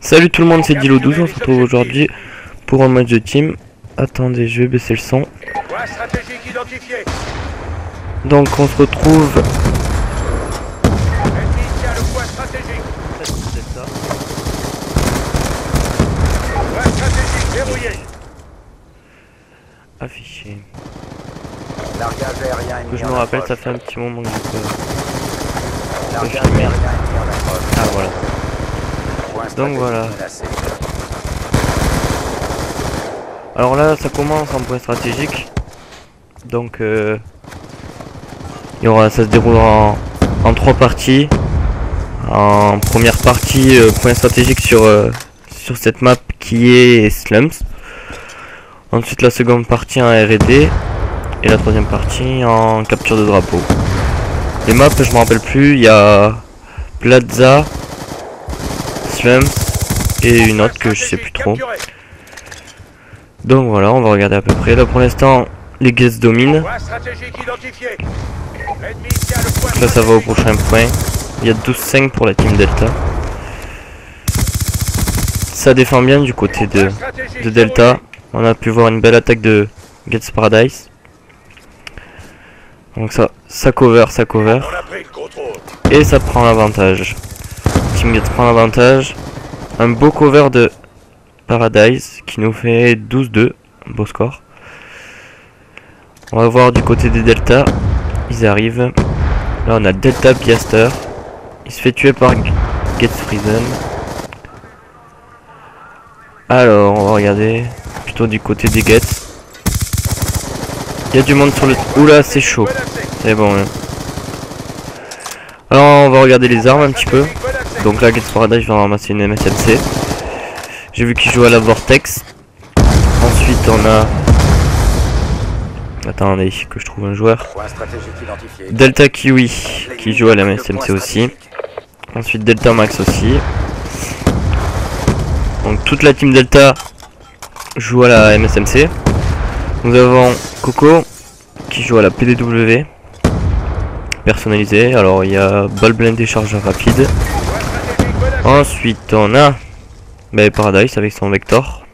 Salut tout le monde, c'est Dilo12, on se retrouve aujourd'hui pour un match de team. Attendez, je vais baisser le son. Donc on se retrouve. Affiché. Que je me rappelle, ça fait un petit moment que je filmé. Ah voilà. Donc voilà. Alors là ça commence en point stratégique. Donc il y aura, ça se déroule en 3 parties. En première partie point stratégique sur cette map qui est Slums. Ensuite la seconde partie en R&D. Et la troisième partie en capture de drapeau. Les maps je me rappelle plus, il y a Plaza, Slums et une autre que je sais plus trop. Donc voilà, on va regarder à peu près. Là pour l'instant les Gets dominent. Là ça va au prochain point. Il y a 12-5 pour la team Delta. Ça défend bien du côté de Delta. On a pu voir une belle attaque de Gets Paradise. Donc ça cover. Et ça prend l'avantage. Team Gets prend l'avantage. Un beau cover de Paradise qui nous fait 12-2. Un beau score. On va voir du côté des Delta. Ils arrivent. Là on a Delta Piaster. Il se fait tuer par Get Friesen. Alors on va regarder plutôt du côté des Gets. Il y a du monde sur le... Oula c'est chaud. C'est bon hein. Alors on va regarder les armes un petit peu. Donc là Get Paradise va ramasser une MSMC. J'ai vu qu'il joue à la Vortex. Ensuite on a... Attendez que je trouve un joueur. Delta Kiwi qui joue à la MSMC aussi. Ensuite Delta Max aussi. Donc toute la team Delta joue à la MSMC. Nous avons Coco qui joue à la PDW personnalisée. Alors il y a balle blindée chargeur rapide. Ensuite on a Paradise avec son Vector.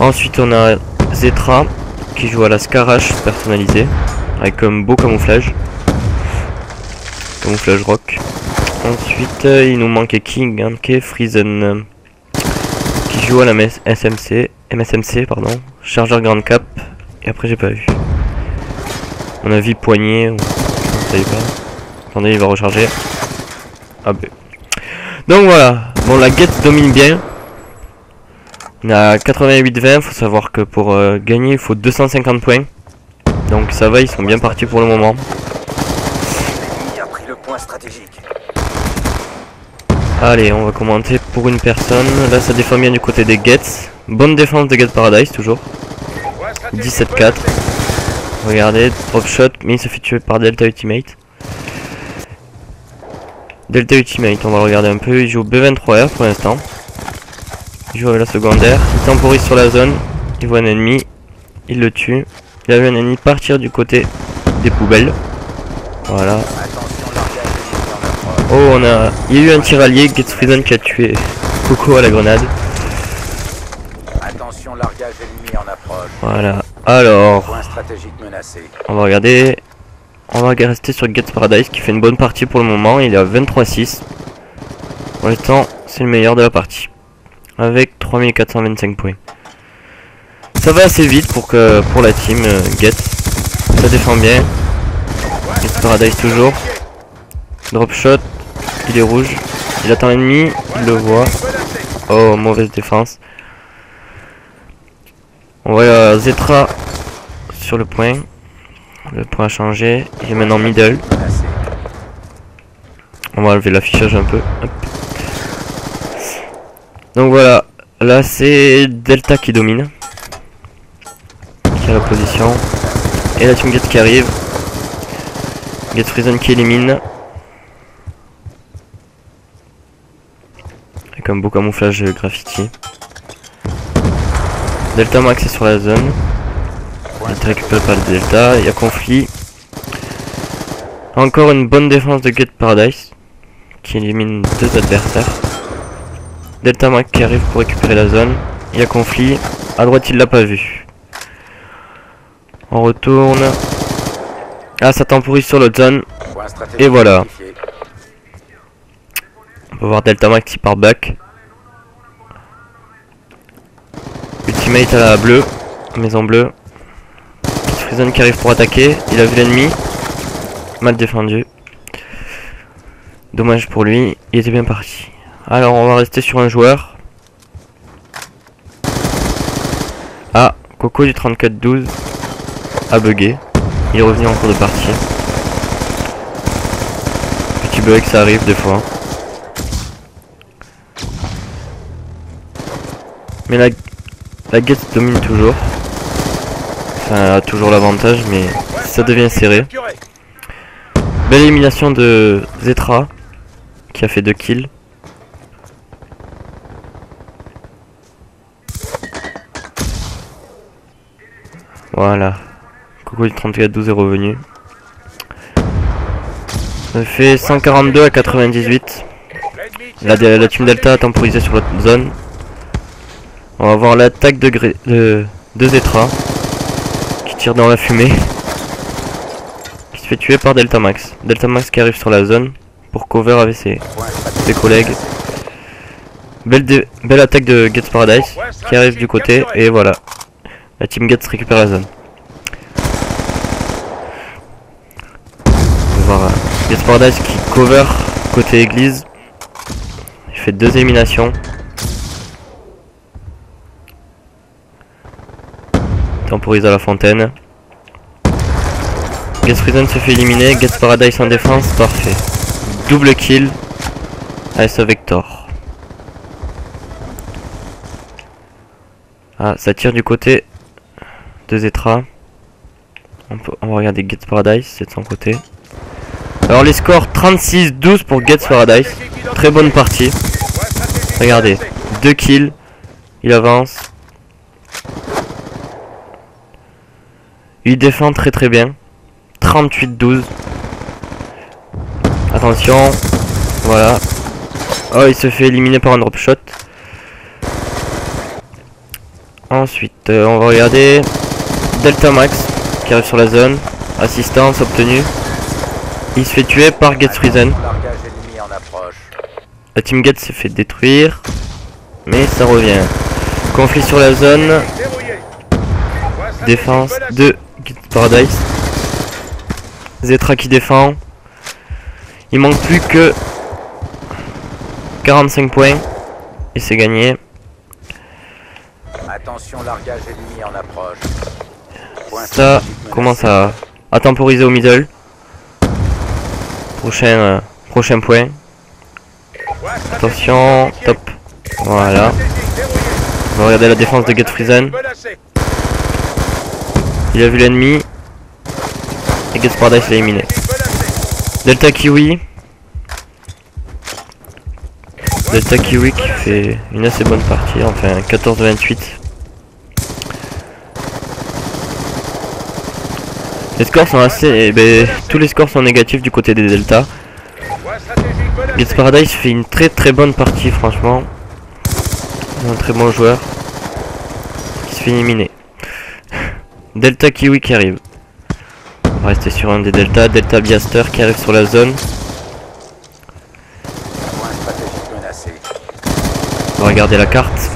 Ensuite on a Zetra qui joue à la Scarache personnalisée avec un beau camouflage. Camouflage rock. Ensuite il nous manque King Friesen qui joue à la MSMC pardon, chargeur grande cap. Et après j'ai pas vu. On a vie poignée, on savait pas. Attendez, il va recharger. Ah ben. Donc voilà, bon la Get domine bien. On a 88-20, faut savoir que pour gagner il faut 250 points. Donc ça va, ils sont bien partis pour le moment. Allez, on va commenter pour une personne. Là ça défend bien du côté des Gets. Bonne défense de Get Paradise toujours. 17-4. Regardez, drop shot, mais il se fait tuer par Delta Ultimate. Delta Ultimate, on va le regarder un peu. Il joue B23R pour l'instant. Il joue avec la secondaire. Il temporise sur la zone. Il voit un ennemi. Il le tue. Il a vu un ennemi partir du côté des poubelles. Voilà. Oh, il y a eu un tir allié. Get Friesen qui a tué Coco à la grenade. Voilà. Alors, on va regarder. On va rester sur Get Paradise qui fait une bonne partie pour le moment. Il est à 23-6. Pour l'instant, c'est le meilleur de la partie. Avec 3425 points. Ça va assez vite pour la team Get. Ça défend bien. Get Paradise toujours. Drop shot. Il est rouge. Il attend l'ennemi. Il le voit. Oh, mauvaise défense. On voit Zetra sur le point. Le point a changé. Il est maintenant middle. On va enlever l'affichage un peu. Hop. Donc voilà. Là c'est Delta qui domine. Qui a la position. Et la team Get qui arrive. Get Friesen qui élimine. Avec un beau camouflage graffiti. Delta Max est sur la zone. Il récupère pas le Delta. Il y a conflit. Encore une bonne défense de Get Paradise qui élimine 2 adversaires. Delta Max qui arrive pour récupérer la zone. Il y a conflit. À droite, il l'a pas vu. On retourne. Ah, ça temporise sur l'autre zone. Et voilà. On peut voir Delta Max qui part back. Ultimate à la bleue. Maison bleue. Freezen qui arrive pour attaquer. Il a vu l'ennemi. Mal défendu. Dommage pour lui. Il était bien parti. Alors on va rester sur un joueur. Ah, Coco du 34-12 a bugué. Il est revenu en cours de partie. Petit bug, ça arrive des fois. Mais la Getz domine toujours. Enfin, elle a toujours l'avantage, mais ça devient serré. Belle élimination de Zetra, qui a fait 2 kills. Voilà. Coco du 34-12 est revenu. Ça fait 142 à 98. La team Delta a temporisé sur l'autre zone. On va voir l'attaque de Zetra qui tire dans la fumée. Qui se fait tuer par Delta Max. Delta Max qui arrive sur la zone pour cover avec ses collègues. Belle attaque de Getz Paradise qui arrive du côté et voilà. La team Getz récupère la zone. On va voir Getz Paradise qui cover côté église. Il fait 2 éliminations. Temporise à la fontaine. Getz Freezen se fait éliminer. Getz Paradise en défense. Parfait. Double kill. AS Vector. Ah, ça tire du côté de Zetra. On va regarder Getz Paradise, c'est de son côté. Alors les scores 36-12 pour Getz Paradise. Très bonne partie. Regardez, 2 kills. Il avance. Il défend très bien. 38-12. Attention. Voilà. Oh, il se fait éliminer par un drop shot. Ensuite, on va regarder Delta Max qui arrive sur la zone. Assistance obtenue. Il se fait tuer par Getz Freezen. La team Getz se fait détruire. Mais ça revient. Conflit sur la zone. Défense de Getz Paradise. Zetra qui défend. Il manque plus que 45 points. Et c'est gagné. Attention, largage ennemi en approche. Ça commence à temporiser au middle. Prochain point. Attention, top. Voilà. On va regarder la défense de Getz Freezen. Il a vu l'ennemi. Et Getz Paradise l'a éliminé. Delta Kiwi. Delta Kiwi qui fait une assez bonne partie. Enfin 14-28. Les scores sont assez... tous les scores sont négatifs du côté des Delta. Getz Paradise fait une très bonne partie franchement. Un très bon joueur. Qui se fait éliminer. Delta Kiwi qui arrive. On va rester sur un des Delta. Delta Biaster qui arrive sur la zone. On va regarder la carte.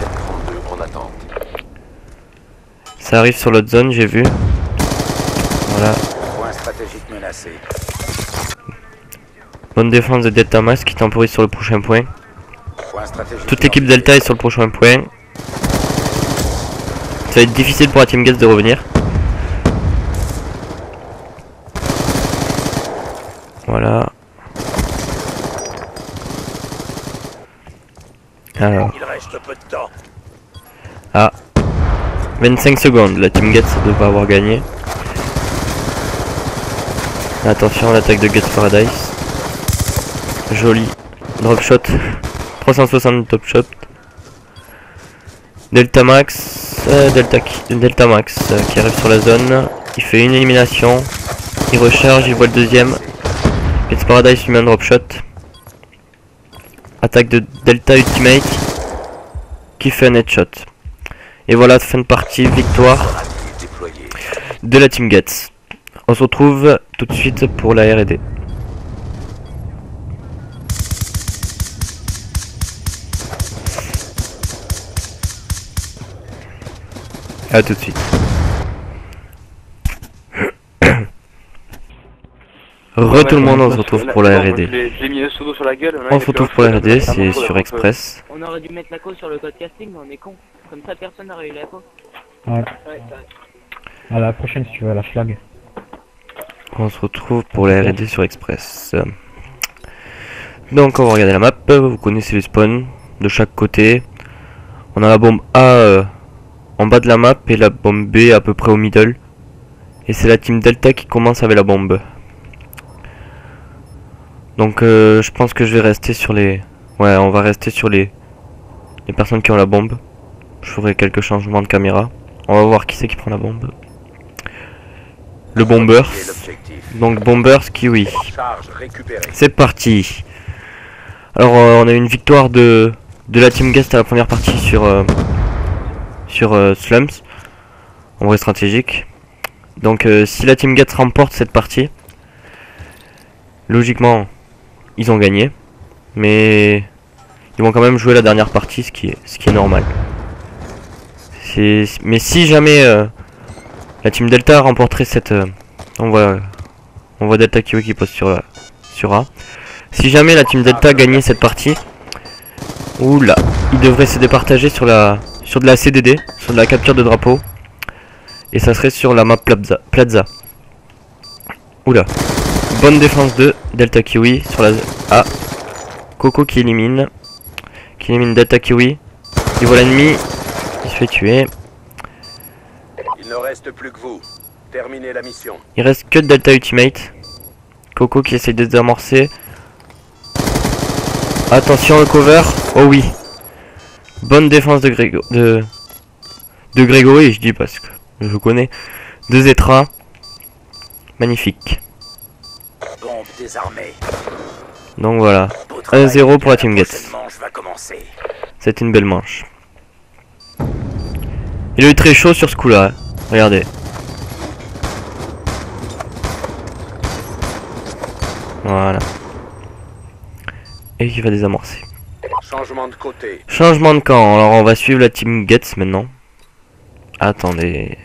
Ça arrive sur l'autre zone, j'ai vu. Voilà. Bonne défense de Delta Max qui temporise sur le prochain point. Toute l'équipe Delta est sur le prochain point. Ça va être difficile pour la team Getz de revenir. Voilà. Alors. Ah. 25 secondes. La team Getz ne devrait avoir gagné. Attention à l'attaque de Getz Paradise. Joli. Drop shot. 360 top shot. Delta Max. Delta Max qui arrive sur la zone. Il fait une élimination. Il recharge, il voit le deuxième. Getz Paradise lui met un drop shot. Attaque de Delta Ultimate. qui fait un headshot. Et voilà, fin de partie, victoire de la Team Getz. On se retrouve tout de suite pour la R&D. A tout de suite. Tout le monde, on se retrouve pour la R&D. On se retrouve pour la R&D, c'est sur Express. On aurait dû mettre la cause sur le code casting, mais on est con. Comme ça, personne n'aurait eu la cause. Ouais. À la prochaine si tu veux, la flag. On se retrouve pour la R&D sur Express. Donc on va regarder la map, vous connaissez les spawns de chaque côté. On a la bombe A en bas de la map et la bombe B à peu près au middle. Et c'est la team Delta qui commence avec la bombe. Donc je pense que je vais rester sur les... Ouais, on va rester sur les personnes qui ont la bombe. Je ferai quelques changements de caméra. On va voir qui c'est qui prend la bombe. Le Bombers. Donc Bombers Kiwi. C'est parti. Alors on a eu une victoire de la Team Guest à la première partie sur Slums. En vrai stratégique. Donc si la Team Guest remporte cette partie, logiquement ils ont gagné. Mais ils vont quand même jouer la dernière partie, ce qui est normal. Mais si jamais la Team Delta remporterait cette... on voit Delta Kiwi qui pose sur A. Si jamais la Team Delta gagnait cette partie, oula, ils devraient se départager sur de la CDD, sur de la capture de drapeau. Et ça serait sur la map Plaza. Oula. Bonne défense de Delta Kiwi sur la A. Coco qui élimine Delta Kiwi. Il voit l'ennemi. Il se fait tuer. Il ne reste plus que vous. Terminez la mission. Il reste que Delta Ultimate. Coco qui essaye de désamorcer. Attention le cover. Oh oui. Bonne défense de Grégory, je dis parce que je connais. De Zetra. Magnifique. Bombe désarmée. Donc voilà. 1-0 pour la Team Getz. C'est une belle manche. Il a eu très chaud sur ce coup là. Regardez. Voilà. Et qui va désamorcer. Changement de côté. Changement de camp. Alors on va suivre la Team Getz maintenant. Attendez.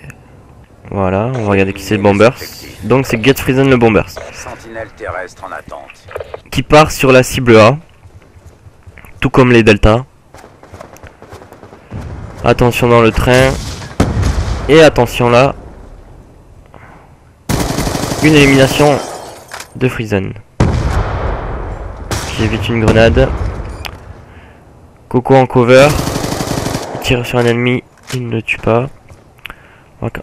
Voilà, on va regarder qui c'est le Bombers. Donc c'est Getz Friesen le Bombers. Sentinelle terrestre en attente. Qui part sur la cible A. Tout comme les Delta. Attention dans le train. Et attention là. Une élimination de Friesen. Qui évite une grenade. Coco en cover. Il tire sur un ennemi. Il ne le tue pas. Okay.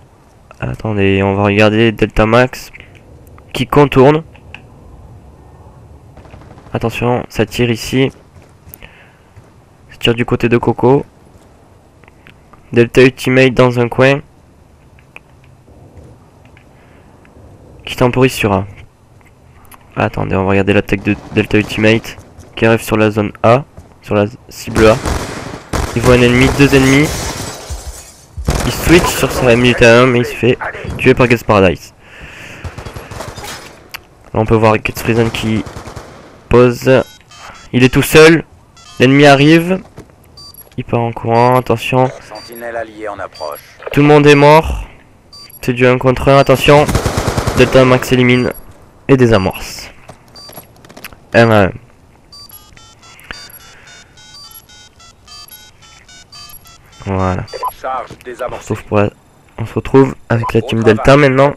Attendez, on va regarder Delta Max. Qui contourne. Attention, ça tire ici. Ça tire du côté de Coco. Delta Ultimate dans un coin. Qui temporise sur A. Attendez, on va regarder l'attaque de Delta Ultimate. Qui arrive sur la zone A. Sur la cible A. Il voit un ennemi, deux ennemis. Il switch sur sa militaire mais il se fait tuer par Getz Paradise. Là on peut voir Getz Friesen qui pose. Il est tout seul. L'ennemi arrive. Il part en courant, attention. Sentinelle allié en approche. Tout le monde est mort. C'est du 1 contre 1, attention. Delta Max élimine et désamorce. 1 à 1. Voilà. Sauf pour on se retrouve avec la Team Delta maintenant.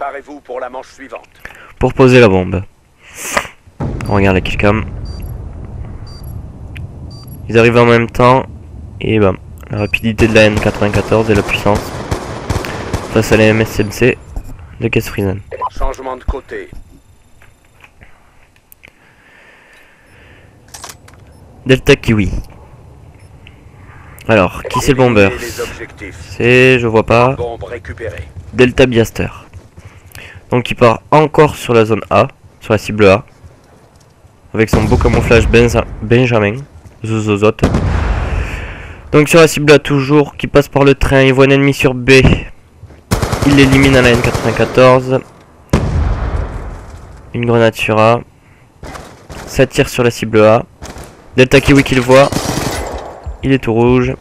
Pour poser la bombe. On regarde la killcam. Ils arrivent en même temps. Et bam. La rapidité de la N94 et la puissance. Face à la MSMC de Getz Friesen. Changement de côté. Delta Kiwi. Alors, qui c'est le bomber? C'est, je vois pas. Delta Biaster. Donc il part encore sur la zone A, sur la cible A. Avec son beau camouflage Benjamin. Zozozot. Donc sur la cible A toujours, qui passe par le train, il voit un ennemi sur B. Il l'élimine à la N94. Une grenade sur A. Ça tire sur la cible A. Delta Kiwi qui le voit. Il est tout rouge.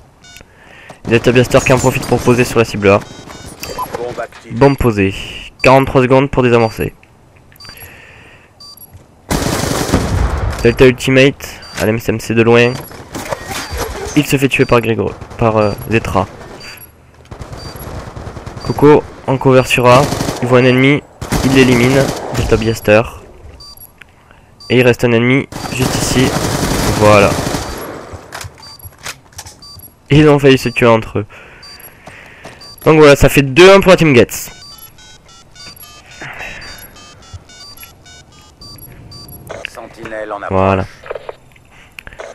Delta Blaster qui en profite pour poser sur la cible A. Bombe posée. 43 secondes pour désamorcer. Delta Ultimate à l'MSMC de loin. Il se fait tuer par Grégory, par Zetra. Coco en cover sur A. Il voit un ennemi. Il l'élimine. Delta Blaster. Et il reste un ennemi juste ici. Voilà. Ils ont failli se tuer entre eux. Donc voilà, ça fait 2-1 pour la Team Getz. Sentinelle en approche. Voilà.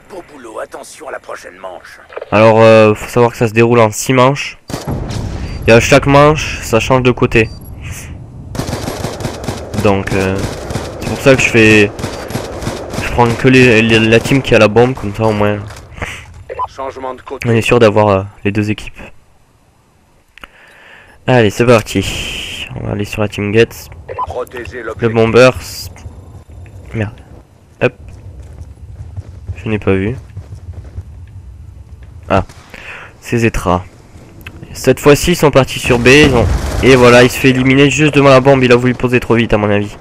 Beau boulot, attention à la prochaine manche. Alors, faut savoir que ça se déroule en 6 manches. Et à chaque manche, ça change de côté. Donc, c'est pour ça que je prends que la team qui a la bombe, comme ça au moins. Changement de côté. On est sûr d'avoir les deux équipes. Allez, c'est parti. On va aller sur la Team Getz. Protéger Le l'objectif. bomber. Merde. Hop. Je n'ai pas vu. Ah. C'est Zetra. Cette fois-ci, ils sont partis sur B. Et voilà, il se fait éliminer juste devant la bombe. Il a voulu poser trop vite, à mon avis.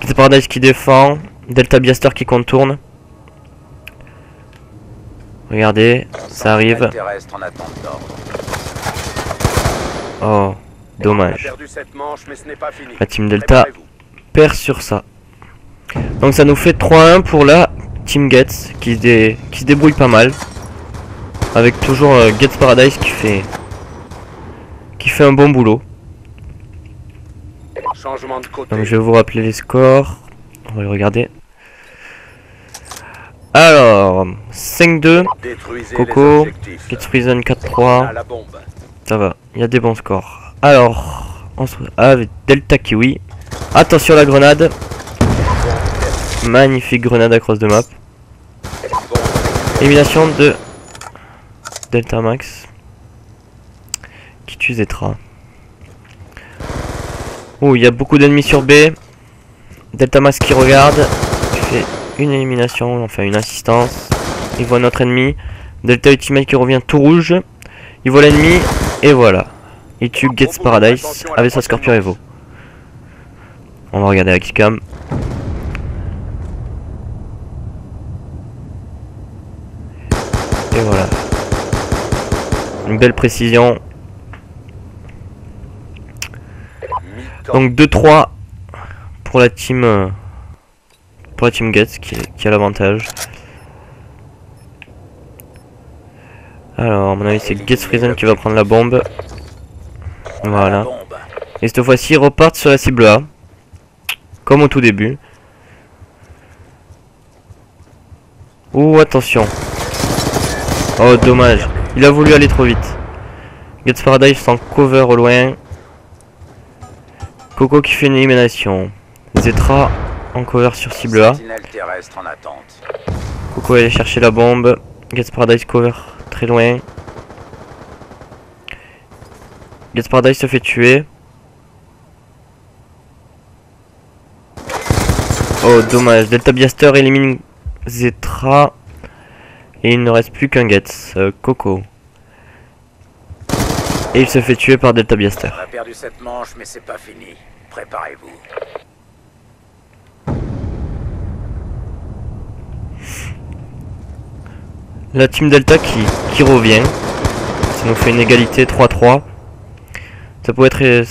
Kid Paradise qui défend. Delta Blaster qui contourne. Regardez, ça arrive. Terrestre en attente d'ordre. Oh, On a dommage. perdu cette manche, mais ce n'est pas fini. La Team Delta Préparez-vous. perd sur ça. Donc ça nous fait 3-1 pour la Team Getz qui se débrouille pas mal. Avec toujours Getz Paradise qui fait un bon boulot. Changement de côté. Donc je vais vous rappeler les scores. On va les regarder. Alors, 5-2. Détruisez Coco, les objectifs. Getz Prison On 4-3. a la bombe. Ça va, il y a des bons scores. Alors, on se avec Delta Kiwi. Attention à la grenade. Magnifique grenade à cross de map. Élimination de Delta Max. Qui tue Zetra. Oh, il y a beaucoup d'ennemis sur B. Delta Max qui regarde. Qui fait une élimination, enfin une assistance. Il voit notre ennemi. Delta Ultimate qui revient tout rouge. Il voit l'ennemi. Et voilà. Il tue Getz Paradise avec sa Scorpion Evo. On va regarder la killcam. Et voilà. Une belle précision. Donc 2-3 pour la team Getz qui a l'avantage. Alors à mon avis c'est Getz Prison qui va prendre la bombe. Voilà. Et cette fois-ci ils repartent sur la cible A. Comme au tout début. Oh attention. Oh dommage. Il a voulu aller trop vite. Getz Paradise sans cover au loin. Coco qui fait une élimination. Zetra en cover sur cible A. Sentinelle terrestre en attente. Coco est allé chercher la bombe. Getz Paradise cover très loin. Getz Paradise se fait tuer. Oh dommage. Delta Blaster élimine Zetra. Et il ne reste plus qu'un Getz. Coco. Et il se fait tuer par Delta Blaster. On a perdu cette manche, mais c'est pas fini. Préparez-vous. La team Delta qui revient. Ça nous fait une égalité 3-3. Ça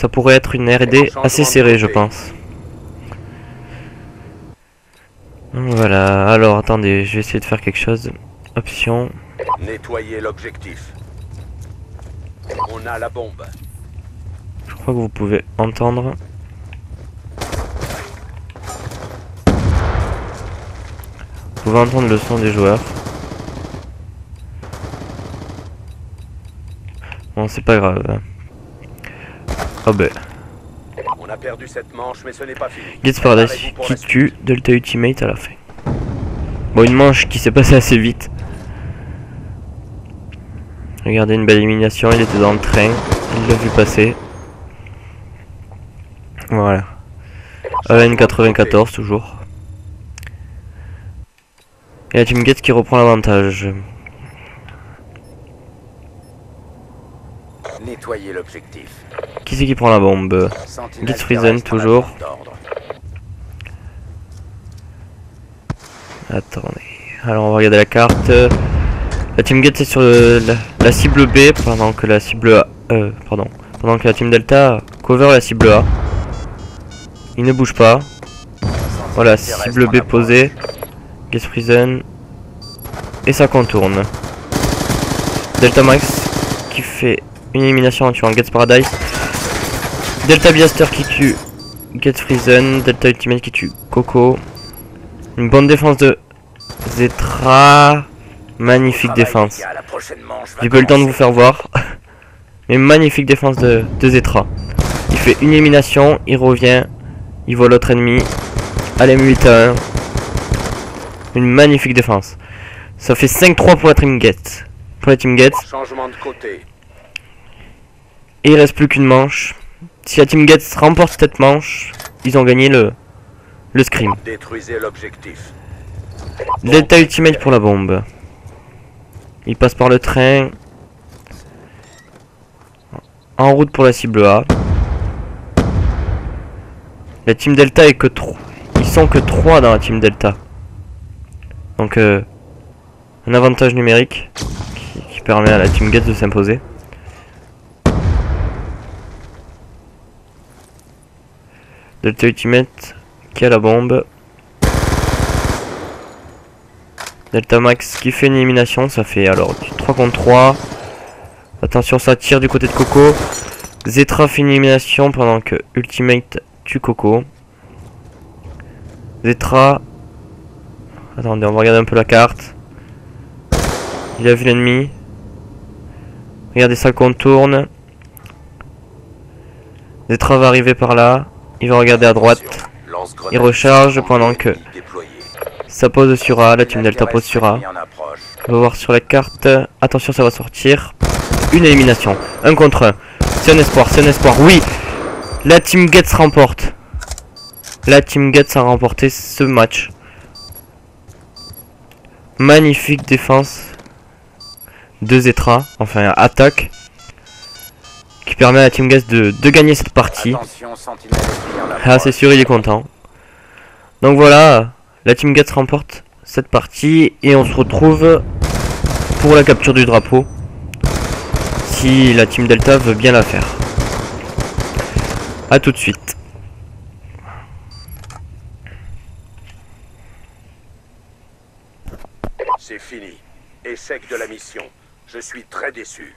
pourrait être une R&D assez serrée, je pense. Donc voilà, alors attendez, je vais essayer de faire quelque chose. Option. Nettoyez l'objectif. On a la bombe. Je crois que vous pouvez entendre. Vous pouvez entendre le son des joueurs. Bon, c'est pas grave. Oh ben. On a perdu cette manche, mais ce n'est pas fini. Getz Paradise Préparez-vous pour qui la suite. tue Delta Ultimate à la fin. Bon, une manche qui s'est passée assez vite. Regardez, une belle élimination, il était dans le train, il l'a vu passer. Voilà. AN94 toujours. Et la Team Gates qui reprend l'avantage. Nettoyez l'objectif. Qui c'est qui prend la bombe? Sentinelle Git Friesen terrestre en toujours. attente d'ordre. Attendez. Alors on va regarder la carte. La Team Gates est sur la cible B pendant que la cible A. Pendant que la Team Delta cover la cible A. Il ne bouge pas. Voilà, cible B posée. Git Friesen. Et ça contourne. Delta Max qui fait une élimination en tuant Gates Paradise. Delta Blaster qui tue Gates Friesen. Delta Ultimate qui tue Coco. Une bonne défense de Zetra. Magnifique défense. J'ai pas eu le temps de vous faire voir. Mais magnifique défense de Zetra. Il fait une élimination, il revient, il voit l'autre ennemi. Allez, 8 à 1. Une magnifique défense. Ça fait 5-3 pour la Team Gates. Pour la Team Gates. Changement de côté. Et il reste plus qu'une manche. Si la Team Gates remporte cette manche, ils ont gagné le scrim. Détruisez l'objectif. Delta Ultimate pour la bombe. Il passe par le train. En route pour la cible A. La Team Delta est que 3. Ils sont que 3 dans la Team Delta. Donc un avantage numérique qui permet à la Team Gates de s'imposer. Delta Ultimate qui a la bombe. Delta Max qui fait une élimination, ça fait alors du 3 contre 3. Attention, ça tire du côté de Coco. Zetra fait une élimination pendant que Ultimate tue Coco. Zetra. Attendez, on va regarder un peu la carte. Il a vu l'ennemi. Regardez, ça contourne. Zetra va arriver par là. Il va regarder à droite. Il recharge pendant que ça pose sur A. La Team Delta pose sur A. On va voir sur la carte. Attention, ça va sortir. Une élimination. 1 contre 1. C'est un espoir, c'est un espoir. Oui, la Team Gates remporte. La Team Gates a remporté ce match. Magnifique défense de Zetra. Enfin, attaque. Qui permet à la Team Gates de gagner cette partie. Ah, c'est sûr, il est content. Donc voilà, la Team Gates remporte cette partie. Et on se retrouve pour la capture du drapeau. Si la Team Delta veut bien la faire. A tout de suite. C'est fini. Échec de la mission. Je suis très déçu.